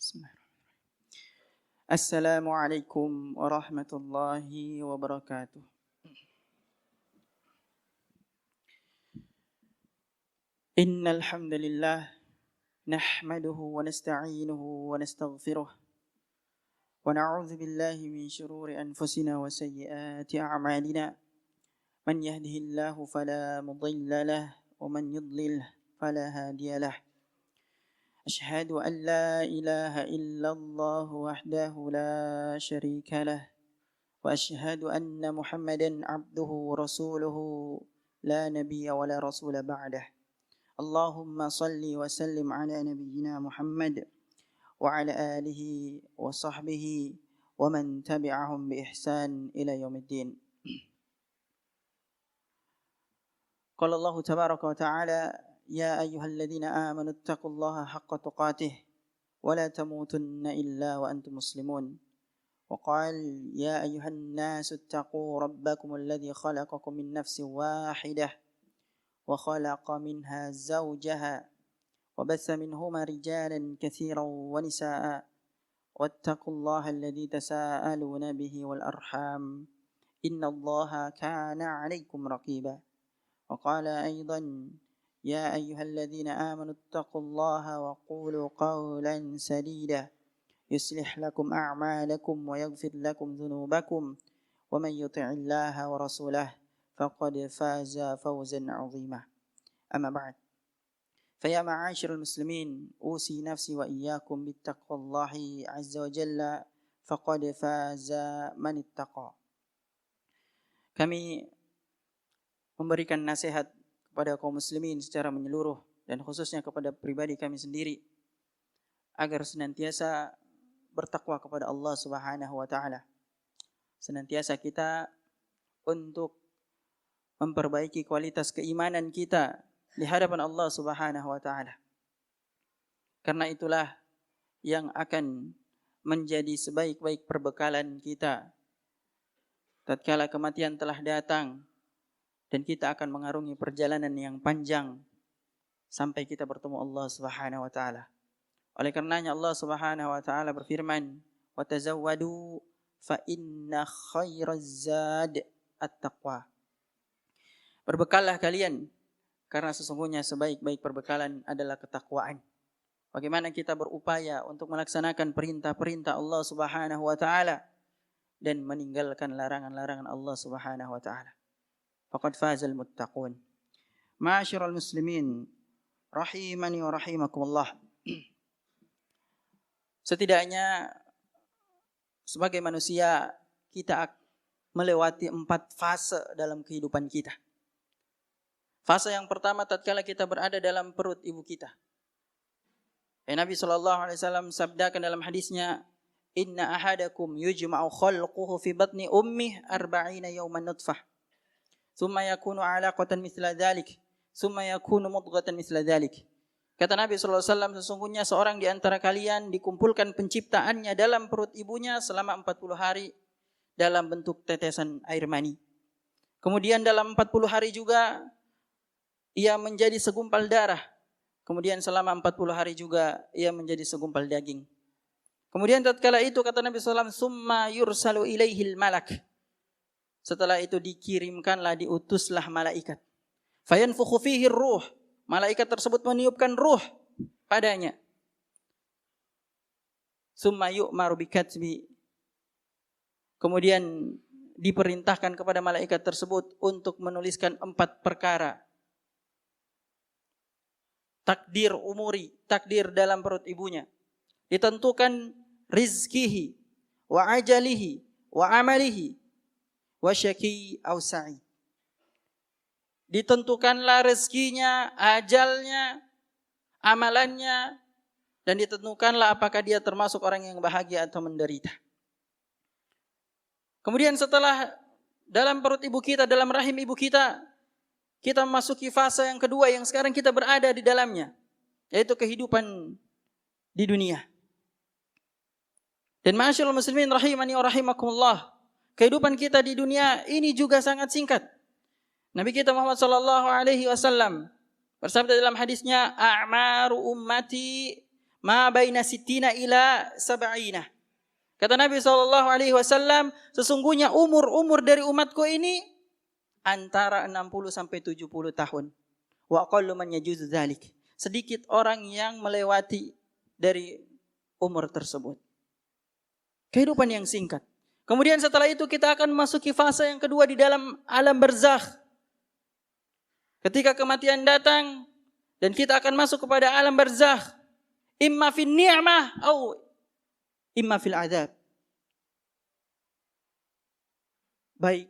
Bismillahirrahmanirrahim. Assalamualaikum warahmatullahi wabarakatuh. Innal hamdalillah nahmaduhu wa nasta'inuhu wa nastaghfiruh wa na'udzu billahi min shururi anfusina wa sayyiati a'malina. Man yahdihillahu fala mudilla lahu wa man yudlil fala hadiya lahu. أشهد أن لا إله إلا الله وحده لا شريك له وأشهد أن محمدا عبده ورسوله لا نبي ولا رسول بعده اللهم صل وسلم على نبينا محمد وعلى آله وصحبه ومن تبعهم بإحسان إلى يوم الدين. قال الله تبارك وتعالى يا أيها الذين آمنوا اتقوا الله حق تقاته ولا تموتن إلا وأنتم مسلمون. وقال يا أيها الناس اتقوا ربكم الذي خلقكم من نفس واحدة وخلق منها زوجها وبث منهما رجالا كثيرا ونساء واتقوا الله الذي تساءلون به والأرحام إن الله كان عليكم رقيبا. وقال أيضا يا أيها الذين آمنوا اتقوا الله وقولوا قولا سديدا يصلح لكم أعمالكم ويغفر لكم ذنوبكم ومن يطع الله ورسوله فقد فاز فوزا عظيما. أما بعد فيا معاشر المسلمين أوصي نفسي وإياكم بتقوى الله عز وجل فقد فاز من اتقى. Kami memberikan nasihat kepada kaum muslimin secara menyeluruh dan khususnya kepada pribadi kami sendiri agar senantiasa bertakwa kepada Allah Subhanahu wa taala. Senantiasa kita untuk memperbaiki kualitas keimanan kita di hadapan Allah Subhanahu wa taala. Karena itulah yang akan menjadi sebaik-baik perbekalan kita tatkala kematian telah datang dan kita akan mengarungi perjalanan yang panjang sampai kita bertemu Allah Subhanahu wa taala. Oleh karenanya Allah Subhanahu wa taala berfirman, "Wa tazawwadu fa inna khairaz zad at-taqwa." Berbekallah kalian karena sesungguhnya sebaik-baik perbekalan adalah ketakwaan. Bagaimana kita berupaya untuk melaksanakan perintah-perintah Allah Subhanahu wa taala dan meninggalkan larangan-larangan Allah Subhanahu wa taala. Faqad fazal muttaqun. Ma'asyiral muslimin, rahimani wa rahimakumullah. Setidaknya sebagai manusia kita melewati 4 fase dalam kehidupan kita. Fase yang pertama tatkala kita berada dalam perut ibu kita. Nabi SAW sabdakan dalam hadisnya, "Inna ahadakum yujma'u khalquhu fi batni ummih 40 yawman nutfah. Thumma yakunu 'alaqatan mithla dhalik, thumma yakunu mudghatan mithla dhalik." Kata Nabi SAW, sesungguhnya seorang di antara kalian dikumpulkan penciptaannya dalam perut ibunya selama 40 hari dalam bentuk tetesan air mani. Kemudian dalam 40 hari juga ia menjadi segumpal darah. Kemudian selama 40 hari juga ia menjadi segumpal daging. Kemudian tatkala itu kata Nabi SAW, "Summa yursalu ilaihil malak." Setelah itu dikirimkanlah, diutuslah malaikat. Fayanfukhu fihi ruh. Malaikat tersebut meniupkan ruh padanya. Summa yu'maru bikatbi. Kemudian diperintahkan kepada malaikat tersebut untuk menuliskan 4 perkara. Takdir umuri, takdir dalam perut ibunya. Ditentukan rizkihi, wa ajalihi, wa amalihi, wa syaki au sa'i. Ditentukanlah rezekinya, ajalnya, amalannya, dan ditentukanlah apakah dia termasuk orang yang bahagia atau menderita. Kemudian setelah dalam perut ibu kita, dalam rahim ibu kita, kita memasuki fase yang kedua yang sekarang kita berada di dalamnya, yaitu kehidupan di dunia. Dan ma'asyiral muslimin rahimani wa rahimakumullah, kehidupan kita di dunia ini juga sangat singkat. Nabi kita Muhammad sallallahu alaihi wasallam bersabda dalam hadisnya, "A'maru ummati ma baina sittina ila sab'ina. Kata Nabi SAW, sesungguhnya umur dari umatku ini antara 60 sampai 70 tahun. Wa aqallu man yajuzu dzalik. Sedikit orang yang melewati dari umur tersebut. Kehidupan yang singkat. Kemudian setelah itu kita akan memasuki fase yang kedua di dalam alam barzakh. Ketika kematian datang dan kita akan masuk kepada alam barzakh, imma fil ni'mah atau imma fil adab. Baik,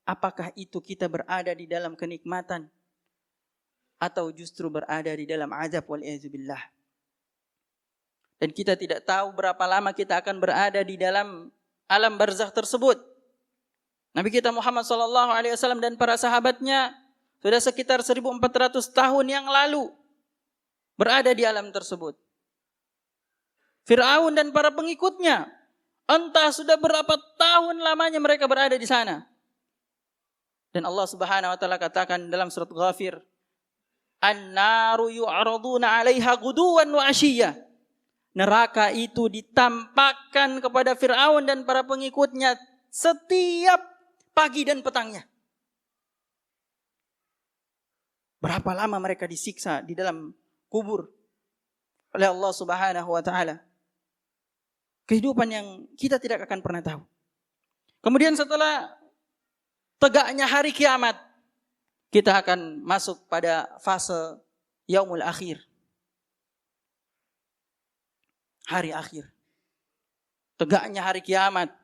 apakah itu kita berada di dalam kenikmatan atau justru berada di dalam azab wal'iyazubillah. Dan kita tidak tahu berapa lama kita akan berada di dalam alam barzakh tersebut. Nabi kita Muhammad SAW dan para sahabatnya sudah sekitar 1400 tahun yang lalu berada di alam tersebut. Fir'aun dan para pengikutnya, entah sudah berapa tahun lamanya mereka berada di sana. Dan Allah Subhanahu wa taala katakan dalam surat Ghafir, "An-naru yu'raduna 'alaiha ghuduwan wa 'ashiyya." Neraka itu ditampakkan kepada Fir'aun dan para pengikutnya setiap pagi dan petangnya. Berapa lama mereka disiksa di dalam kubur oleh Allah Subhanahu wa taala. Kehidupan yang kita tidak akan pernah tahu. Kemudian setelah tegaknya hari kiamat, kita akan masuk pada fase yaumul akhir. Hari akhir. Tegaknya hari kiamat.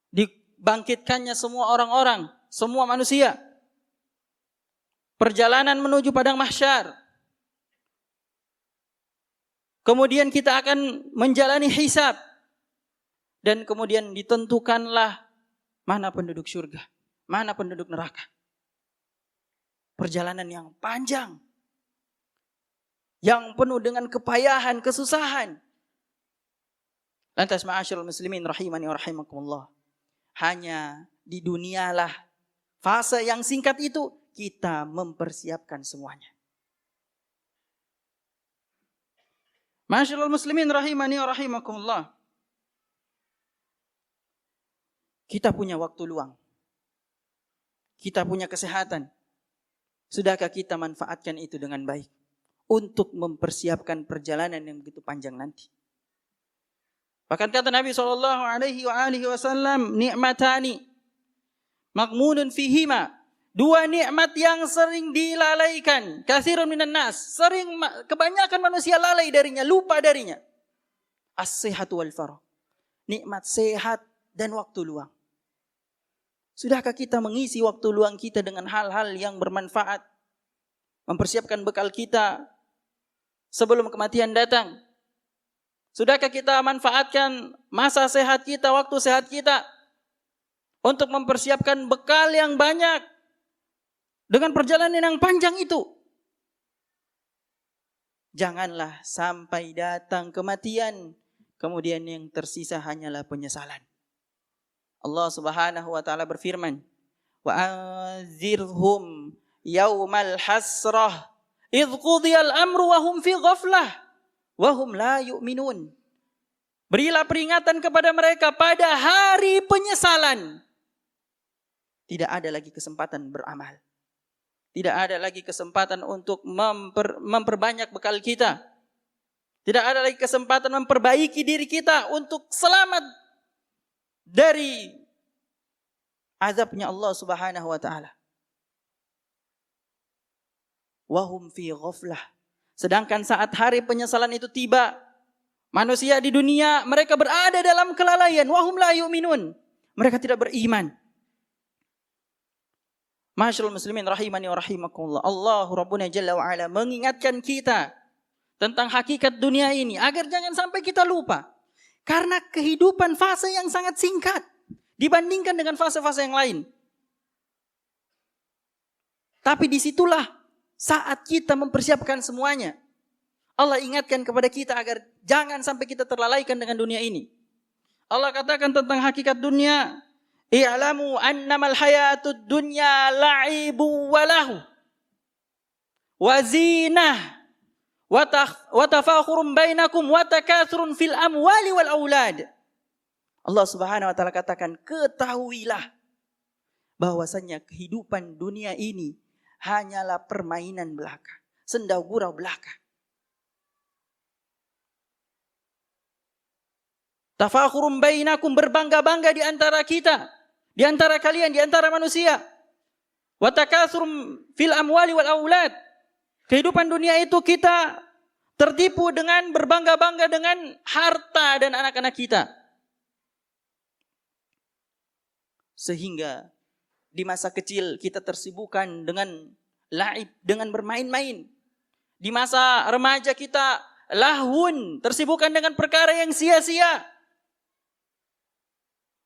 Dibangkitkannya semua orang-orang, semua manusia. Perjalanan menuju padang mahsyar. Kemudian kita akan menjalani hisab. Dan kemudian ditentukanlah mana penduduk surga, mana penduduk neraka. Perjalanan yang panjang. Yang penuh dengan kepayahan, kesusahan. Lantas ma'asyiral muslimin rahimani wa rahimakumullah. Hanya di dunialah fase yang singkat itu kita mempersiapkan semuanya. Ma'asyiral muslimin rahimani wa rahimakumullah. Kita punya waktu luang. Kita punya kesehatan. Sudahkah kita manfaatkan itu dengan baik untuk mempersiapkan perjalanan yang begitu panjang nanti? Bahkan kata Nabi SAW, ni'matani maghmunun fihima. Dua nikmat yang sering dilalaikan. Katsirun minan nas. Kebanyakan manusia lalai darinya, lupa darinya. As-sihhatu wal faragh. Nikmat sehat dan waktu luang. Sudahkah kita mengisi waktu luang kita dengan hal-hal yang bermanfaat? Mempersiapkan bekal kita sebelum kematian datang. Sudahkah kita manfaatkan masa sehat kita, waktu sehat kita untuk mempersiapkan bekal yang banyak dengan perjalanan yang panjang itu? Janganlah sampai datang kematian, kemudian yang tersisa hanyalah penyesalan. Allah Subhanahu wa taala berfirman, "Wa anzirhum yaumal hasrah idz qudiyal amru wa hum fi ghaflah wa hum la yu'minun." Berilah peringatan kepada mereka pada hari penyesalan. Tidak ada lagi kesempatan beramal. Tidak ada lagi kesempatan untuk memperbanyak bekal kita. Tidak ada lagi kesempatan memperbaiki diri kita untuk selamat dari azabnya Allah Subhanahu wa taala. Wahum fi ghaflah. Sedangkan saat hari penyesalan itu tiba, manusia di dunia mereka berada dalam kelalaian. Wahum la yu'minun. Mereka tidak beriman. Ma'asyiral muslimin rahimani wa rahimakumullah. Allah Rabbuna Jalla wa Ala mengingatkan kita tentang hakikat dunia ini agar jangan sampai kita lupa. Karena kehidupan fase yang sangat singkat dibandingkan dengan fase-fase yang lain. Tapi disitulah saat kita mempersiapkan semuanya. Allah ingatkan kepada kita agar jangan sampai kita terlalaikan dengan dunia ini. Allah katakan tentang hakikat dunia, "I'lamu annamal hayatud dunya la'ibu wa lahu wa zinah wa tafakhurun bainakum wa takatsurun fil amwali wal aulad. Allah Subhanahu wa taala katakan, ketahuilah bahwasannya kehidupan dunia ini hanyalah permainan belaka, senda gurau belaka. Tafakhurum bainakum, berbangga-bangga di antara kita, di antara kalian, di antara manusia. Wa takatsurum fil amwali wal aulad. Kehidupan dunia itu kita tertipu dengan berbangga-bangga dengan harta dan anak-anak kita. Sehingga di masa kecil kita tersibukkan dengan laib, dengan bermain-main. Di masa remaja kita lahun, tersibukkan dengan perkara yang sia-sia.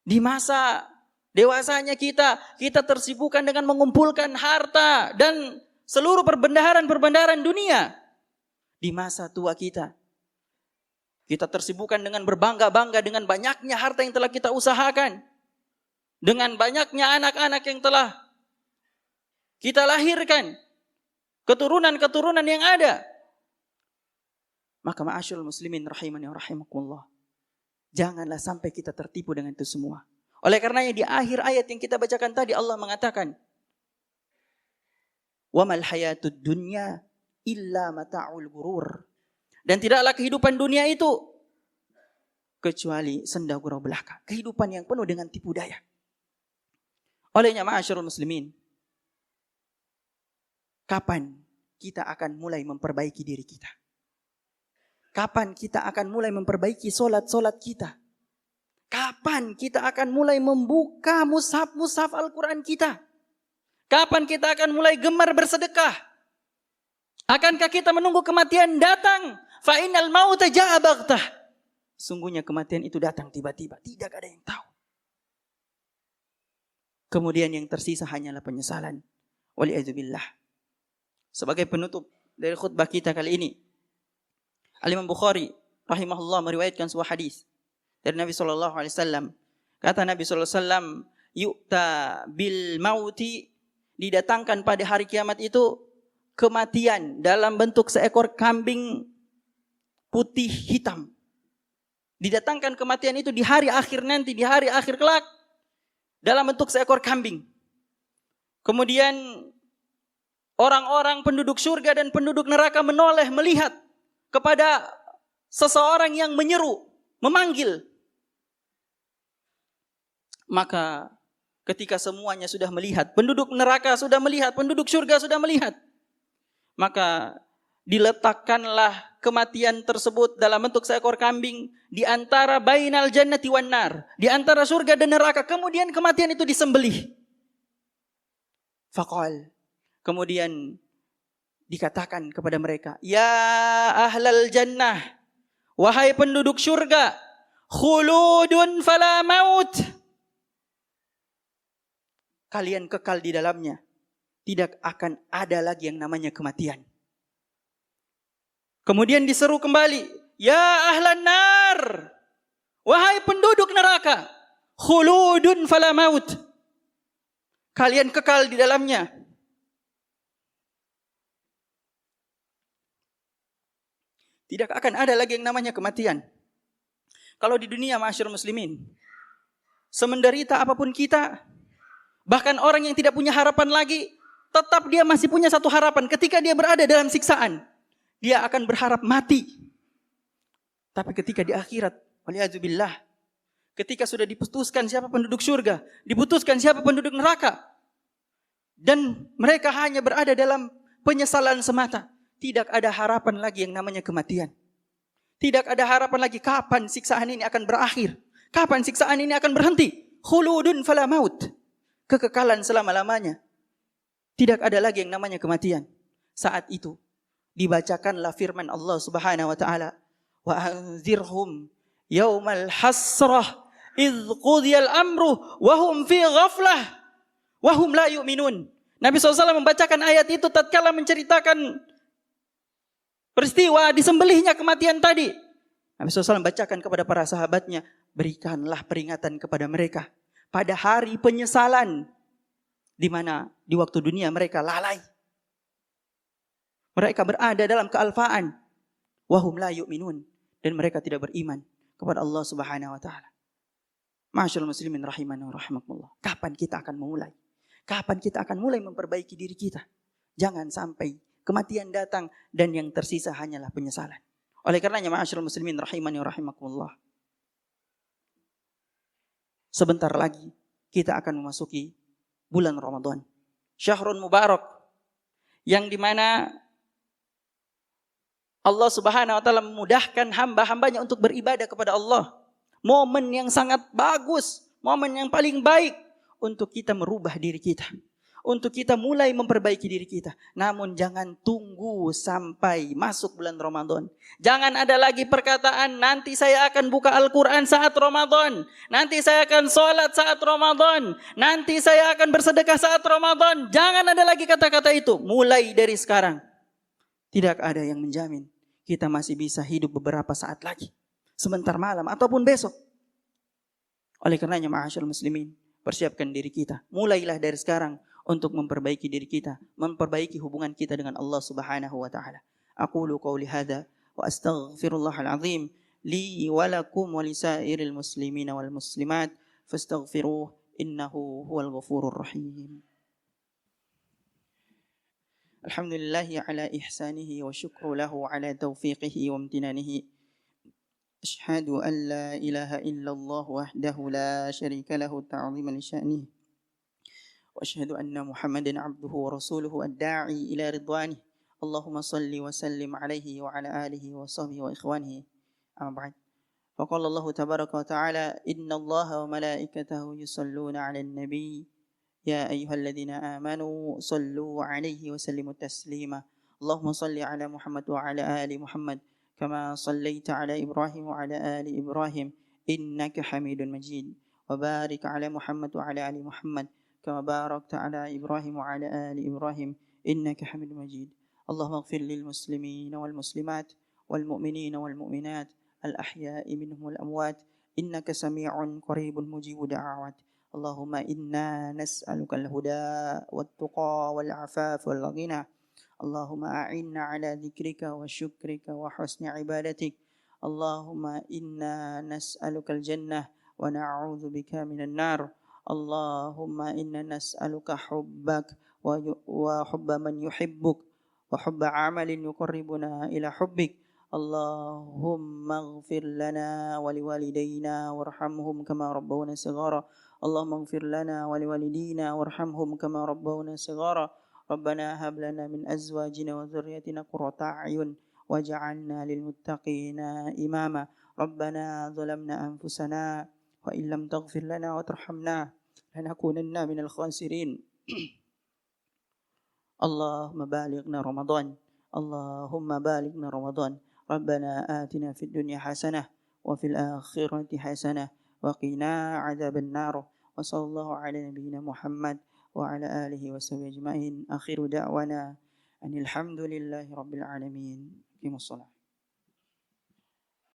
Di masa dewasanya kita tersibukkan dengan mengumpulkan harta dan seluruh perbendaharaan dunia. Di masa tua kita tersibukkan dengan berbangga-bangga dengan banyaknya harta yang telah kita usahakan. Dengan banyaknya anak-anak yang telah kita lahirkan. Keturunan-keturunan yang ada. Maka ma'asyurul muslimin rahimani wa rahimakumullah. Janganlah sampai kita tertipu dengan itu semua. Oleh karenanya di akhir ayat yang kita bacakan tadi Allah mengatakan, "Wa mal hayatud dunya illa mata'ul ghurur." Dan tidaklah kehidupan dunia itu kecuali senda gurau belaka, kehidupan yang penuh dengan tipu daya. Olehnya ma'asyurul muslimin, kapan kita akan mulai memperbaiki diri kita? Kapan kita akan mulai memperbaiki solat-solat kita? Kapan kita akan mulai membuka mushaf-mushaf Al-Quran kita? Kapan kita akan mulai gemar bersedekah? Akankah kita menunggu kematian datang? Fa innal mauta jaa baghtah. Sungguhnya kematian itu datang tiba-tiba, tidak ada yang tahu. Kemudian yang tersisa hanyalah penyesalan. Wali'adzubillah. Sebagai penutup dari khutbah kita kali ini, Al-Imam Bukhari rahimahullah meriwayatkan sebuah hadis dari Nabi SAW. Kata Nabi SAW, yu'ta bil mauti, didatangkan pada hari kiamat itu kematian dalam bentuk seekor kambing putih hitam. Didatangkan kematian itu di hari akhir nanti, di hari akhir kelak, dalam bentuk seekor kambing. Kemudian orang-orang penduduk surga dan penduduk neraka menoleh melihat kepada seseorang yang menyeru, memanggil. Maka ketika semuanya sudah melihat, penduduk neraka sudah melihat, penduduk surga sudah melihat, maka diletakkanlah kematian tersebut dalam bentuk seekor kambing di antara bainal jannati wan nar, di antara surga dan neraka. Kemudian kematian itu disembelih. Faqal, kemudian dikatakan kepada mereka, ya ahlal jannah, wahai penduduk surga, khuludun fala maut. Kalian kekal di dalamnya, tidak akan ada lagi yang namanya kematian. Kemudian diseru kembali, ya ahlan nar, wahai penduduk neraka, khuludun fala maut. Kalian kekal di dalamnya. Tidak akan ada lagi yang namanya kematian. Kalau di dunia ma'asyurul muslimin, semenderita apapun kita, bahkan orang yang tidak punya harapan lagi, tetap dia masih punya satu harapan. Ketika dia berada dalam siksaan, dia akan berharap mati. Tapi ketika di akhirat, wali'adzubillah, ketika sudah diputuskan siapa penduduk surga, diputuskan siapa penduduk neraka, dan mereka hanya berada dalam penyesalan semata, tidak ada harapan lagi yang namanya kematian. Tidak ada harapan lagi kapan siksaan ini akan berakhir, kapan siksaan ini akan berhenti. Khuludun fala maut, kekekalan selama-lamanya. Tidak ada lagi yang namanya kematian. Saat itu dibacakanlah firman Allah Subhanahu wa taala, wa anzirhum yaumal hasrah idz qudiyal amru wa hum fi ghaflah wa hum la yu'minun. Nabi SAW membacakan ayat itu tatkala menceritakan peristiwa disembelihnya kematian tadi. Nabi SAW membacakan kepada para sahabatnya, berikanlah peringatan kepada mereka pada hari penyesalan, di mana di waktu dunia mereka lalai. Mereka berada dalam kealfaan. Wahum la yu'minun. Dan mereka tidak beriman kepada Allah Subhanahu wa taala. Ma'asyiral muslimin rahimani wa rahimakumullah. Kapan kita akan memulai? Kapan kita akan mulai memperbaiki diri kita? Jangan sampai kematian datang dan yang tersisa hanyalah penyesalan. Oleh karenanya ma'asyiral muslimin rahimani wa rahimakumullah. Sebentar lagi kita akan memasuki bulan Ramadan. Syahrun Mubarak. Yang dimana Allah Subhanahu wa taala memudahkan hamba-hambanya untuk beribadah kepada Allah. Momen yang sangat bagus, momen yang paling baik untuk kita merubah diri kita. Untuk kita mulai memperbaiki diri kita. Namun jangan tunggu sampai masuk bulan Ramadan. Jangan ada lagi perkataan, nanti saya akan buka Al-Quran saat Ramadan. Nanti saya akan sholat saat Ramadan. Nanti saya akan bersedekah saat Ramadan. Jangan ada lagi kata-kata itu. Mulai dari sekarang. Tidak ada yang menjamin kita masih bisa hidup beberapa saat lagi. Sebentar malam ataupun besok. Oleh karenanya ma'asyiral muslimin, persiapkan diri kita. Mulailah dari sekarang untuk memperbaiki diri kita, memperbaiki hubungan kita dengan Allah Subhanahu wa taala. Aqulu qouli hadza wa astaghfirullahal azim li wa lakum wa lisairil muslimin wal muslimat fastaghfiruh innahu huwal ghafurur rahim. Alhamdulillahi ala ihsanihi wa syukru lahu ala taufiqihi wa amtinanihi. Ashhadu an la ilaha illallah wahdahu la syarika lahu ta'ziman li sya'nihi. وأشهد أن محمدا عبده ورسوله الداعي إلى رضوانه اللهم صل وسلم عليه وعلى آله وصحبه وإخوانه أما بعد فقال الله تبارك وتعالى إن الله وملائكته يصلون على النبي يا أيها الذين آمنوا صلوا عليه وسلموا تسليما اللهم صل على محمد وعلى آل محمد كما صليت على إبراهيم وعلى آل إبراهيم إنك حميد مجيد وبارك على محمد وعلى آل محمد كما باركت على إبراهيم وعلى آل إبراهيم إنك حميد مجيد اللهم اغفر للمسلمين والمسلمات والمؤمنين والمؤمنات الأحياء منهم والأموات إنك سميع قريب مجيب دعوات اللهم إنا نسألك الهدى والتقى والعفاف والغنى اللهم أعنا على ذكرك وشكرك وحسن عبادتك اللهم إنا نسألك الجنة ونعوذ بك من النار اللهم إنا نسألك حبك وحب من يحبك وحب عمل يقربنا إلى حبك اللهم اغفر لنا ولوالدينا وارحمهم كما ربونا صغارا اللهم اغفر لنا ولوالدينا وارحمهم كما ربونا صغارا ربنا هب لنا من أزواجنا وذريتنا قرة أعين واجعلنا للمتقين إماما ربنا ظلمنا أنفسنا وإن لم تغفر لنا وترحمنا لنكونن من الخاسرين اللهم بلغنا رمضان اللهم بلغنا رمضان ربنا آتنا في الدنيا حسنة وفي الآخرة حسنة وقنا عذاب النار وصلى الله على نبينا محمد وعلى آله وصحبه أجمعين آخر دعوانا أن الحمد لله رب العالمين.